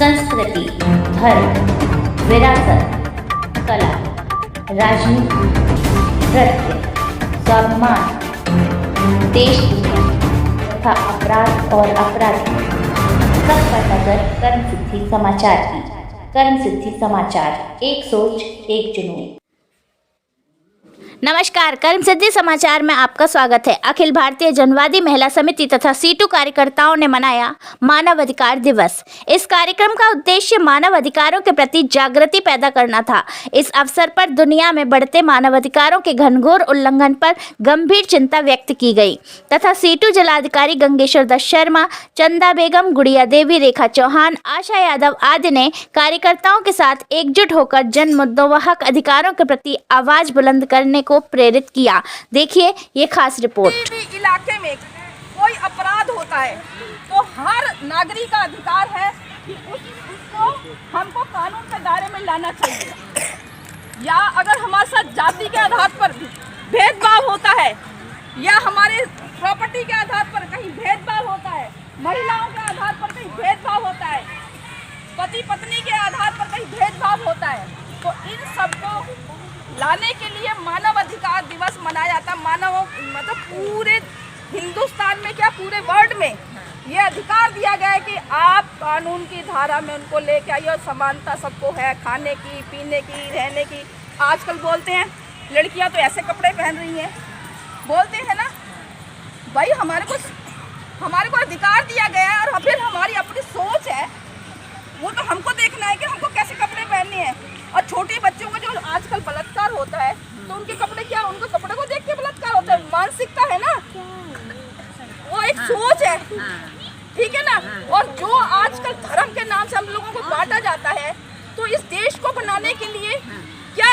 संस्कृति, धर्म, विरासत, कला, राजनीति, नृत्य, सम्मान, देश दुनिया तथा अपराध और अपराधी सब पर नजर कर्म सिद्धि समाचार की। कर्म सिद्धि समाचार, एक सोच एक जुनून। नमस्कार, कर्म सिद्धि समाचार में आपका स्वागत है। अखिल भारतीय जनवादी महिला समिति तथा सीटू कार्यकर्ताओं ने मनाया मानव अधिकार दिवस। इस कार्यक्रम का उद्देश्य मानव अधिकारों के प्रति जागृति पैदा करना था। इस अवसर पर दुनिया में बढ़ते मानव अधिकारों के घनघोर उल्लंघन पर गंभीर चिंता व्यक्त की गई तथा सीटू जिलाधिकारी गंगेश्वर दत्त शर्मा, चंदा बेगम, गुड़िया देवी, रेखा चौहान, आशा यादव आदि ने कार्यकर्ताओं के साथ एकजुट होकर जन मुद्दों व हक अधिकारों के प्रति आवाज बुलंद करने को प्रेरित किया। देखिए ये खास रिपोर्ट। किसी भी इलाके में कोई अपराध होता है तो हर नागरिक का अधिकार है कि उसको हमको कानून के दायरे में लाना चाहिए। या अगर हमारे साथ जाति के आधार पर भेदभाव होता है या हमारे प्रॉपर्टी के आधार पर कहीं भेदभाव होता है, महिलाओं के आधार पर कहीं भेदभाव होता है, पति पत्नी के आधार पर कहीं भेदभाव होता है, तो इन सबको लाने के लिए मानव अधिकार दिवस मनाया जाता। मतलब पूरे हिंदुस्तान में क्या पूरे वर्ल्ड में ये अधिकार दिया गया है कि आप कानून की धारा में उनको लेके आइए और समानता सबको है, खाने की, पीने की, रहने की। आजकल बोलते हैं लड़कियां तो ऐसे कपड़े पहन रही हैं, बोलते हैं ना भाई हमारे को अधिकार दिया गया है और फिर हमारी अपनी सोच है, वो तो हमको देखना है कि हमको कैसे कपड़े पहनने हैं। और छोटे बच्चों का जो आजकल बलात्कार होता है तो उनके कपड़े क्या, उनके कपड़े को देख के बलात्कार होता है। मानसिकता है ना, वो एक सोच है, ठीक है ना। और जो आजकल धर्म के नाम से हम लोगों को बांटा जाता है, तो इस देश को बनाने के लिए क्या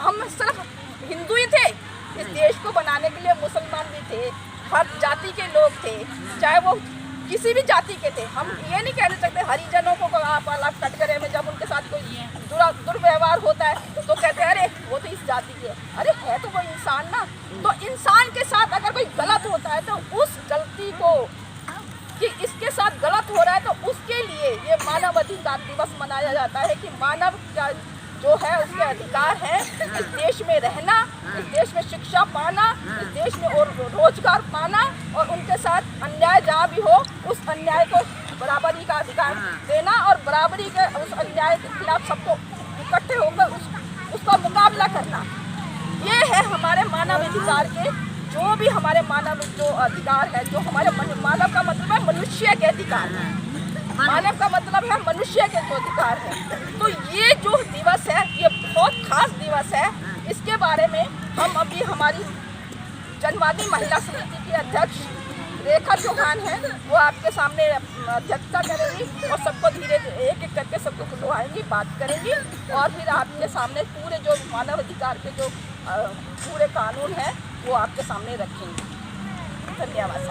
हम सिर्फ हिंदू ही थे? इस देश को बनाने के लिए मुसलमान भी थे, हर जाति के लोग थे, चाहे वो किसी भी जाति के थे। हम ये नहीं कह सकते हरिजनों को आप अलग कटघरे में जब उनके साथ कोई दुर्व्यवहार होता है तो कहते हैं अरे वो तो इस जाति के, अरे है तो वो इंसान ना। तो इंसान के साथ अगर कोई गलत होता है तो उस गलती को कि इसके साथ गलत हो रहा है तो उसके लिए ये मानव अधिकार दिवस मनाया जाता है कि मानव का जो है उसके अधिकार है इस देश में रहना, इस देश में शिक्षा पाना, इस देश में और रोजगार पाना, और उनके साथ अन्याय जहाँ भी हो उस अन्याय को बराबरी का अधिकार देना और बराबरी के उस अन्याय के खिलाफ सबको इकट्ठे होकर उसका मुकाबला करना। ये है हमारे मानव अधिकार के, जो भी हमारे मानव जो अधिकार है, जो हमारे मानव का मतलब है मनुष्य के अधिकार है, मानव का मतलब है मनुष्य के जो अधिकार है। तो ये जो दिवस है ये बहुत खास दिवस है। इसके बारे में हम अभी हमारी जनवादी महिला समिति की अध्यक्ष रेखा चौहान है, वो आपके सामने अध्यक्षता करेंगी और सबको धीरे एक एक करके सबको बुलवाएंगी, बात करेंगी और फिर आपके सामने पूरे जो मानव अधिकार के जो पूरे कानून हैं वो आपके सामने रखेंगे। धन्यवाद।